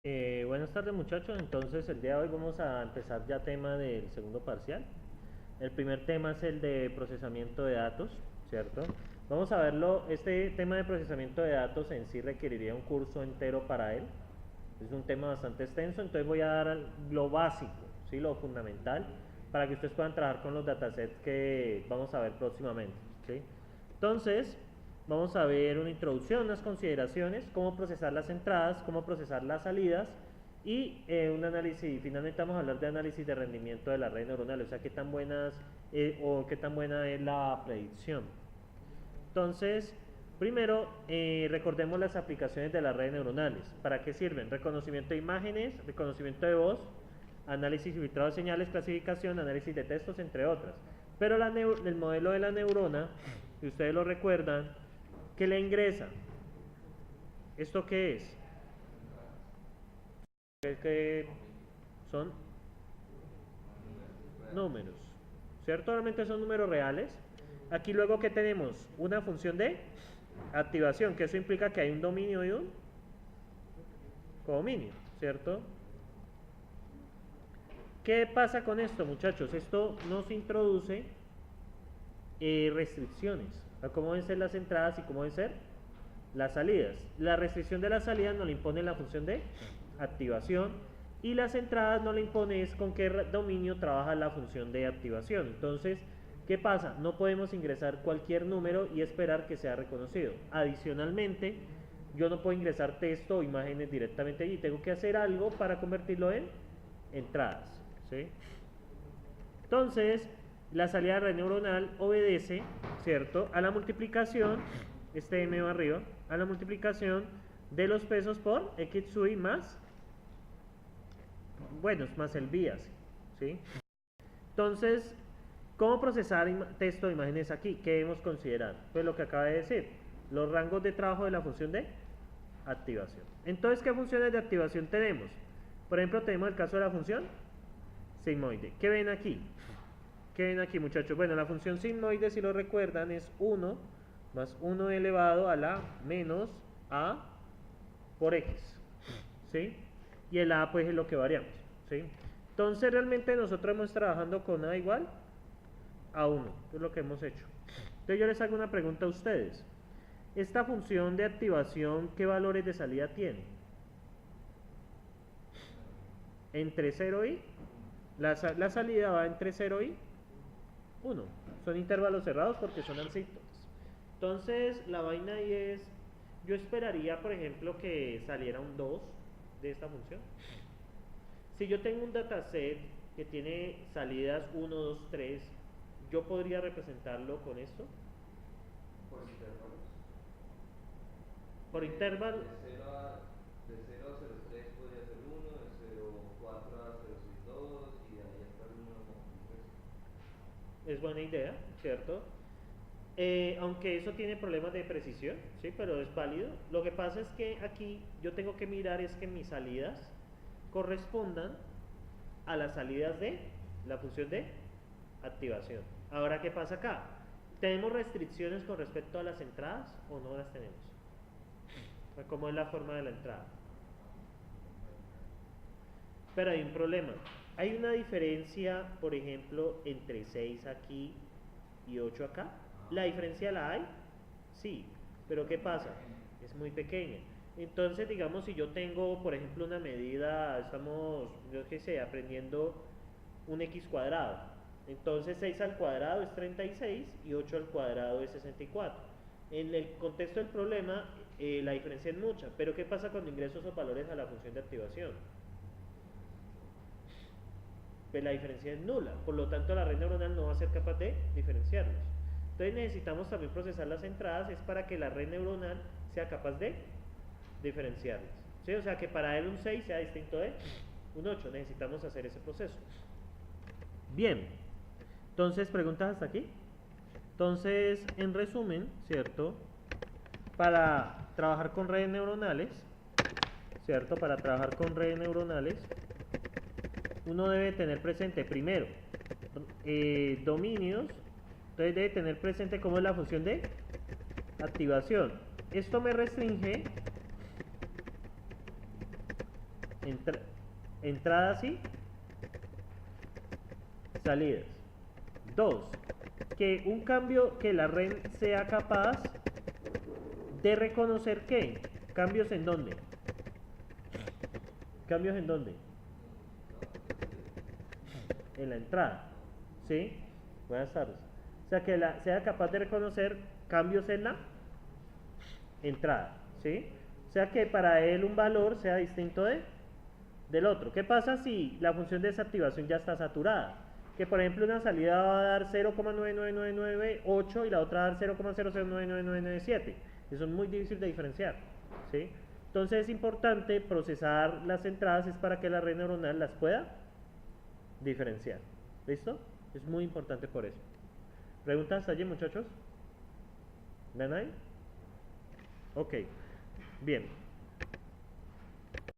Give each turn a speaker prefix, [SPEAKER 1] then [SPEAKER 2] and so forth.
[SPEAKER 1] Buenas tardes muchachos, entonces el día de hoy vamos a empezar ya tema del segundo parcial. El primer tema es el de procesamiento de datos, ¿cierto? Vamos a verlo, este tema de procesamiento de datos en sí requeriría un curso entero para él. Es un tema bastante extenso, entonces voy a dar lo básico, ¿sí? Lo fundamental, para que ustedes puedan trabajar con los datasets que vamos a ver próximamente, ¿sí? Entonces, vamos a ver una introducción, unas consideraciones, cómo procesar las entradas, cómo procesar las salidas y un análisis. Finalmente vamos a hablar de análisis de rendimiento de la red neuronal, o sea, qué tan buenas o qué tan buena es la predicción. Entonces, primero, recordemos las aplicaciones de las redes neuronales. ¿Para qué sirven? Reconocimiento de imágenes, reconocimiento de voz, análisis y filtrado de señales, clasificación, análisis de textos, entre otras. Pero el modelo de la neurona, si ustedes lo recuerdan, ¿qué le ingresa? ¿Esto qué es? ¿Qué son? Números. ¿Cierto? Realmente son números reales. Aquí luego, ¿qué tenemos? Una función de activación, que eso implica que hay un dominio y un codominio, ¿cierto? ¿Qué pasa con esto, muchachos? Esto nos introduce restricciones a cómo deben ser las entradas y cómo deben ser las salidas. La restricción de las salidas nos la impone la función de activación y las entradas nos la impone es con qué dominio trabaja la función de activación. Entonces, ¿qué pasa? No podemos ingresar cualquier número y esperar que sea reconocido. Adicionalmente, yo no puedo ingresar texto o imágenes directamente allí. Tengo que hacer algo para convertirlo en entradas, ¿sí? Entonces, la salida de red neuronal obedece, ¿cierto?, a la multiplicación, este m va arriba, a la multiplicación de los pesos por xui más, bueno, más el bias, ¿sí? Entonces, ¿cómo procesar texto de imágenes aquí? ¿Qué debemos considerar? Pues lo que acaba de decir, los rangos de trabajo de la función de activación. Entonces, ¿qué funciones de activación tenemos? Por ejemplo, tenemos el caso de la función sigmoide. ¿Qué ven aquí? ¿Qué ven aquí, muchachos? Bueno, la función sigmoide, si lo recuerdan, es 1 más 1 elevado a la menos a por x, ¿sí? Y el a, pues, es lo que variamos, ¿sí? Entonces, realmente nosotros hemos trabajando con a igual a 1, es lo que hemos hecho. Entonces, yo les hago una pregunta a ustedes. Esta función de activación, ¿qué valores de salida tiene? Entre 0 y... La salida va entre 0 y 1. Son intervalos cerrados porque son asímptotas. Entonces, la vaina ahí es, yo esperaría, por ejemplo, que saliera un 2 de esta función. Si yo tengo un dataset que tiene salidas 1, 2, 3, ¿yo podría representarlo con esto?
[SPEAKER 2] Por intervalos.
[SPEAKER 1] Por intervalo.
[SPEAKER 2] De 0 a 0,3 podría ser 1, de 0,4 a 0,62 y de ahí hasta el 1
[SPEAKER 1] Es buena idea, ¿cierto? Aunque eso tiene problemas de precisión, ¿sí? Pero es válido. Lo que pasa es que aquí yo tengo que mirar es que mis salidas correspondan a las salidas de la función de activación. Ahora, ¿qué pasa acá? ¿Tenemos restricciones con respecto a las entradas o no las tenemos? ¿Cómo es la forma de la entrada? Pero hay un problema. Hay una diferencia, por ejemplo, entre 6 aquí y 8 acá. ¿La diferencia la hay? Sí. Pero ¿qué pasa? Es muy pequeña. Entonces, digamos, si yo tengo, por ejemplo, una medida, estamos, yo qué sé, aprendiendo un x cuadrado. Entonces 6 al cuadrado es 36 y 8 al cuadrado es 64. En el contexto del problema, la diferencia es mucha. Pero ¿qué pasa cuando ingreso esos valores a la función de activación? Pues la diferencia es nula. Por lo tanto, la red neuronal no va a ser capaz de diferenciarlos. Entonces necesitamos también procesar las entradas, es para que la red neuronal sea capaz de diferenciarlas. ¿Sí? O sea que para él un 6 sea distinto de un 8. Necesitamos hacer ese proceso. Bien. Entonces, preguntas hasta aquí. Entonces, en resumen, ¿cierto? Para trabajar con redes neuronales, ¿cierto? Para trabajar con redes neuronales, uno debe tener presente primero dominios. Entonces debe tener presente cómo es la función de activación. Esto me restringe entradas y salidas. 2. Que un cambio, que la red sea capaz de reconocer ¿qué? ¿Cambios en dónde? ¿Cambios en dónde? En la entrada. ¿Sí? Buenas tardes. O sea, que sea capaz de reconocer cambios en la entrada. ¿Sí? O sea, que para él un valor sea distinto del otro. ¿Qué pasa si la función de desactivación ya está saturada? Que por ejemplo una salida va a dar 0,99998 y la otra va a dar 0,009997. Eso es muy difícil de diferenciar. ¿Sí? Entonces es importante procesar las entradas es para que la red neuronal las pueda diferenciar. ¿Listo? Es muy importante por eso. ¿Preguntas allí, muchachos? ¿Ven ahí? Ok. Bien.